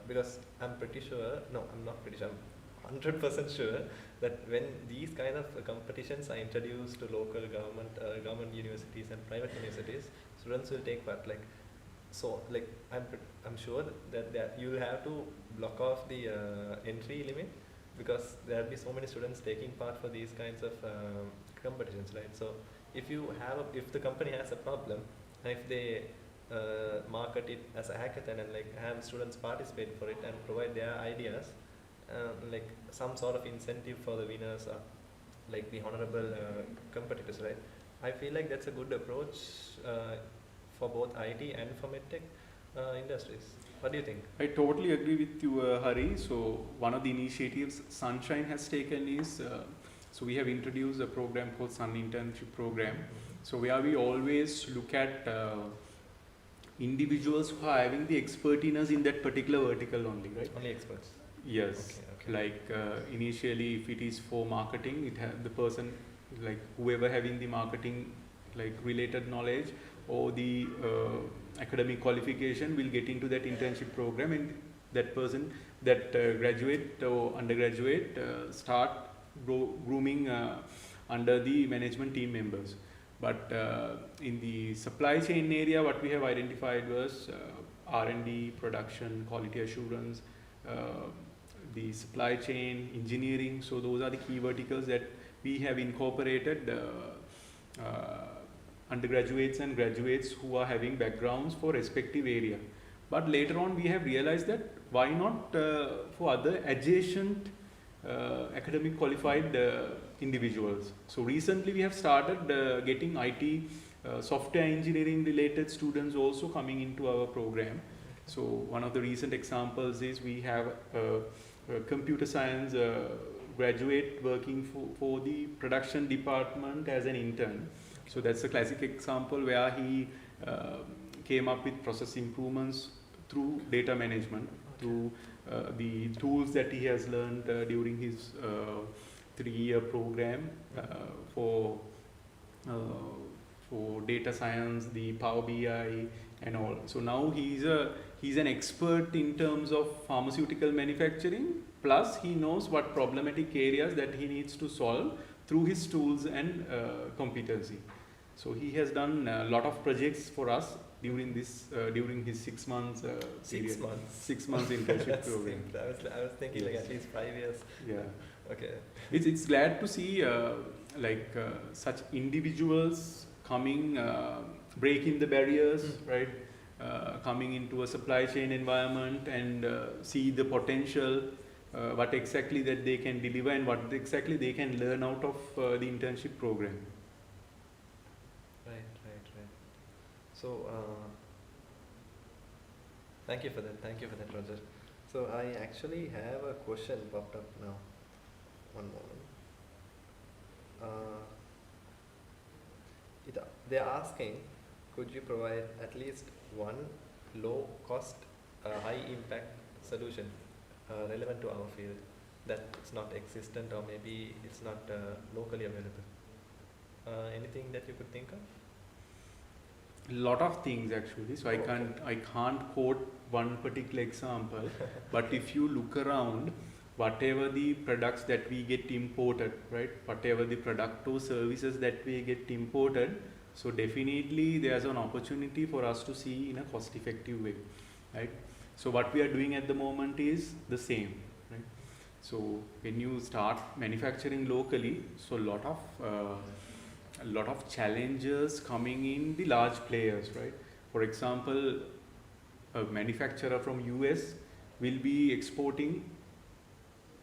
because I'm pretty sure, no, I'm not pretty sure, I'm 100% sure that when these kind of competitions are introduced to local government universities and private universities, students will take part. Like, so like I'm sure that you will have to block off the entry limit, because there will be so many students taking part for these kinds of competitions, right? So if the company has a problem, and if they market it as a hackathon and like have students participate for it and provide their ideas, like some sort of incentive for the winners, like the honorable competitors, right? I feel like that's a good approach for both IT and for MedTech industries. What do you think? I totally agree with you, Hari. So one of the initiatives Sunshine has taken is, so we have introduced a program called Sun Internship Program. So where we always look at individuals who are having the expertise in that particular vertical only, right? Only experts. Yes. Okay. Like initially, if it is for marketing, the person, like whoever having the marketing like related knowledge or the academic qualification will get into that internship program, and that person, that graduate or undergraduate start grooming under the management team members. But in the supply chain area, what we have identified was R&D, production, quality assurance, the supply chain, engineering. So those are the key verticals that we have incorporated undergraduates and graduates who are having backgrounds for respective area. But later on we have realized that why not for other adjacent academic qualified individuals. So recently we have started getting IT software engineering related students also coming into our program. So one of the recent examples is we have a computer science graduate working for the production department as an intern. So that's a classic example where he came up with process improvements through data management, through the tools that he has learned during his 3-year program for data science, the Power BI and all. So now he's an expert in terms of pharmaceutical manufacturing, plus he knows what problematic areas that he needs to solve through his tools and competency. So he has done a lot of projects for us during this during his 6 months period. 6 months. 6 months internship program. I was thinking like at least 5 years. Yeah. Okay. It's glad to see such individuals coming, breaking the barriers, right? Coming into a supply chain environment and see the potential, what exactly that they can deliver and what exactly they can learn out of the internship program. Right. So thank you for that. Thank you for that, Roger. So I actually have a question popped up now. One moment. Uh, they're asking, could you provide at least one low cost, high impact solution relevant to our field that's not existent or maybe it's not locally available? Anything that you could think of? Lot of things actually, so Okay. I can't quote one particular example, but if you look around, whatever the products that we get imported, right, whatever the product or services that we get imported, so definitely there's an opportunity for us to see in a cost effective way, right? So what we are doing at the moment is the same, right? So when you start manufacturing locally, so a lot of challenges coming in the large players, right? For example, a manufacturer from US will be exporting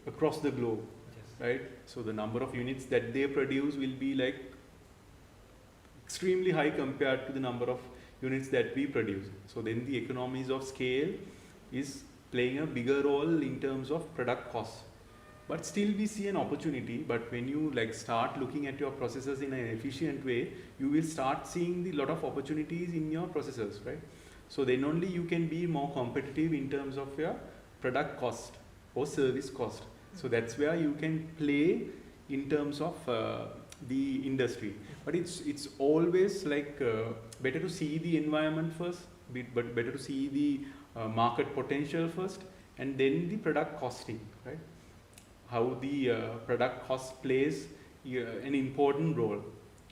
across the globe, Yes. right? So the number of units that they produce will be like extremely high compared to the number of units that we produce. So then the economies of scale is playing a bigger role in terms of product costs. But still we see an opportunity, but when you like start looking at your processes in an efficient way, you will start seeing the lot of opportunities in your processes, right? So then only you can be more competitive in terms of your product cost or service cost. So that's where you can play in terms of the industry. But it's always like better to see the environment first, but better to see the market potential first, and then the product costing, right? How the product cost plays an important role.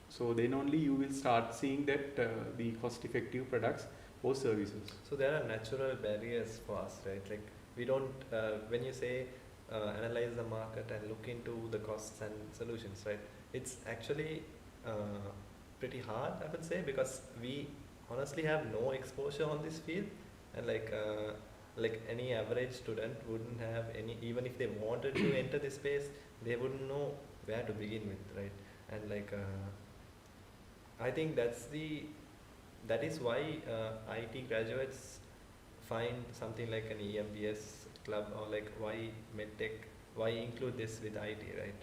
So then only you will start seeing that the cost effective products or services. So there are natural barriers for us, right? Like we don't, when you say analyze the market and look into the costs and solutions, right? It's actually pretty hard, I would say, because we honestly have no exposure on this field, and like any average student wouldn't have any, even if they wanted to enter this space, they wouldn't know where to begin with, right? And I think that is why IT graduates find something like an EMBS club, or like why MedTech, why include this with IT, right?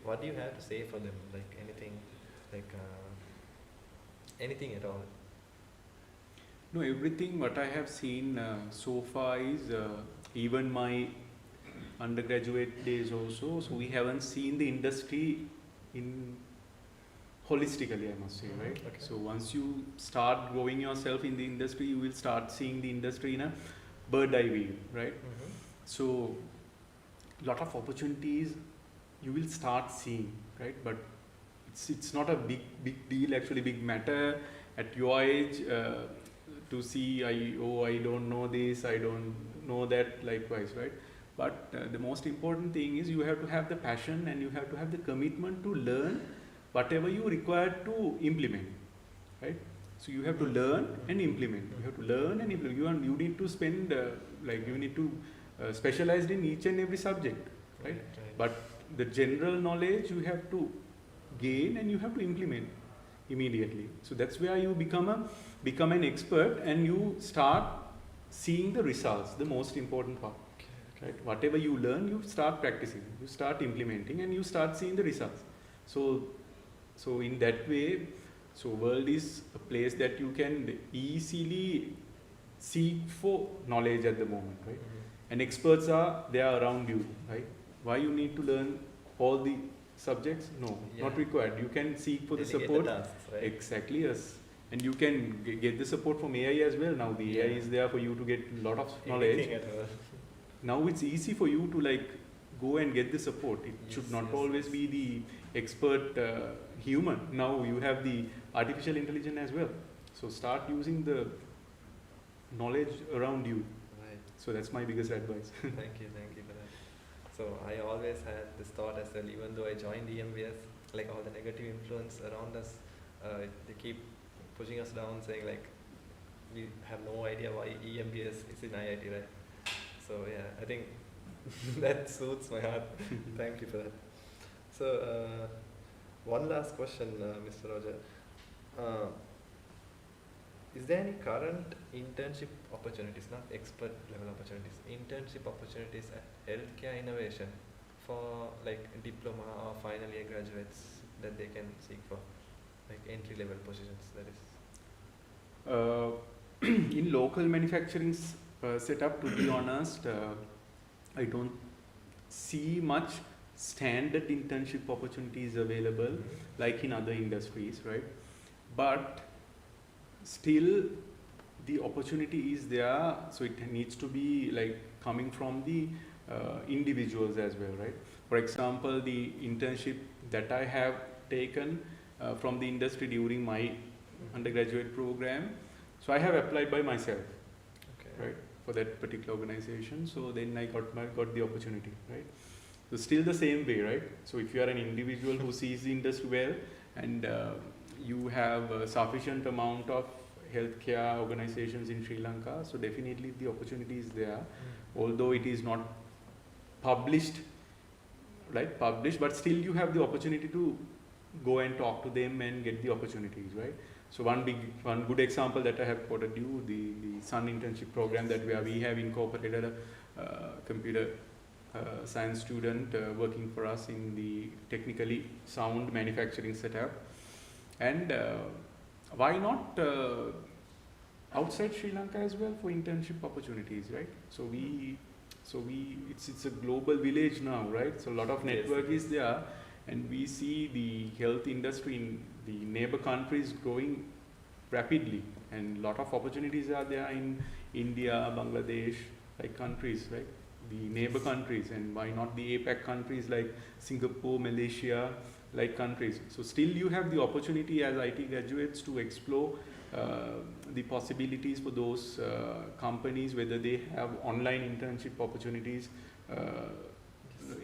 What do you have to say for them? Like anything, like anything at all? No, everything what I have seen so far is even my undergraduate days also. So we haven't seen the industry in holistically, I must say, right? Okay. So once you start growing yourself in the industry, you will start seeing the industry in a bird eye view, right? Mm-hmm. So lot of opportunities you will start seeing, right? But it's not a big deal, actually big matter at your age to see I don't know this, I don't know that, likewise, right? But the most important thing is you have to have the passion and you have to have the commitment to learn whatever you require to implement, right? So you have to learn and implement. You have to learn and implement. You need to spend you need to specialize in each and every subject, right? But the general knowledge you have to gain and you have to implement immediately. So that's where you become an expert and you start seeing the results, the most important part. Okay. Right? Whatever you learn, you start practicing, you start implementing, and you start seeing the results. So in that way, so world is a place that you can easily seek for knowledge at the moment, right? Mm-hmm. And experts are there around you, right? Why you need to learn all the subjects? No, not required. You can seek for the support. The tasks, right? Exactly, yes. And you can get the support from AI as well. Now the AI is there for you to get a lot of knowledge. Now it's easy for you to like go and get the support. It should not always be the expert human. Now you have the artificial intelligence as well. So start using the knowledge around you. Right. So that's my biggest advice. Thank you for that. So I always had this thought as well, even though I joined EMBS, like all the negative influence around us, they keep pushing us down, saying like we have no idea why EMBS is in IIT, right? So yeah, I think that suits my heart. Thank you for that. So one last question, Mr. Roger. Is there any current internship opportunities, not expert level opportunities, internship opportunities at healthcare innovation for like diploma or final year graduates that they can seek for, like entry level positions, that is? In local manufacturing setup, to be honest, I don't see much standard internship opportunities available like in other industries, right? But still the opportunity is there, so it needs to be like coming from the individuals as well, right? For example, the internship that I have taken from the industry during my undergraduate program, so I have applied by myself, Okay. right, for that particular organization. So then I got the opportunity, right? So still the same way, right? So if you are an individual who sees the industry well and you have a sufficient amount of healthcare organizations in Sri Lanka, so definitely the opportunity is there, although it is not published, right? Published, but still you have the opportunity to go and talk to them and get the opportunities, right? So one good example that I have quoted you, the Sun internship program that we have incorporated a computer science student working for us in the technically sound manufacturing setup, and why not outside Sri Lanka as well for internship opportunities, right? So it's a global village now, right? So a lot of network is there, and we see the health industry in the neighbor countries growing rapidly, and a lot of opportunities are there in India, Bangladesh, like countries, right? The neighbor countries, and why not the APAC countries like Singapore, Malaysia, like countries. So still you have the opportunity as IT graduates to explore the possibilities for those companies, whether they have online internship opportunities,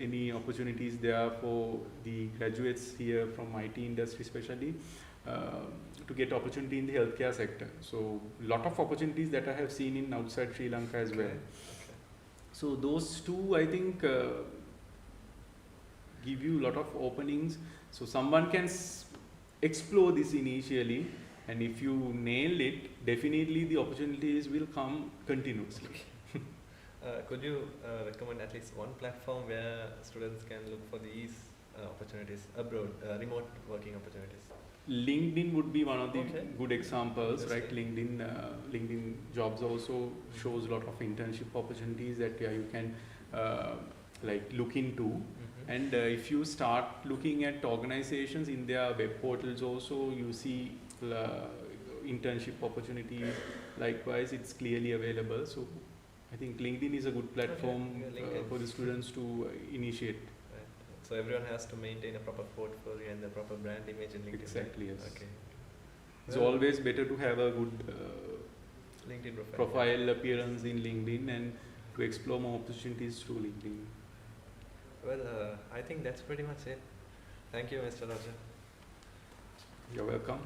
any opportunities there for the graduates here from IT industry especially, to get opportunity in the healthcare sector. So lot of opportunities that I have seen in outside Sri Lanka as well. So those two, I think, give you a lot of openings. So someone can explore this initially, and if you nail it, definitely the opportunities will come continuously. Could you recommend at least one platform where students can look for these opportunities abroad, remote working opportunities? LinkedIn would be one of the good examples, right? LinkedIn jobs also shows a lot of internship opportunities that you can like look into. And if you start looking at organizations in their web portals also, you see internship opportunities. Likewise, it's clearly available. So I think LinkedIn is a good platform for the students to initiate. Right. So everyone has to maintain a proper portfolio and a proper brand image in LinkedIn. Exactly, right? yes. Okay. It's always better to have a good LinkedIn profile appearance in LinkedIn and to explore more opportunities through LinkedIn. Well, I think that's pretty much it. Thank you, Mr. Roger. You're welcome.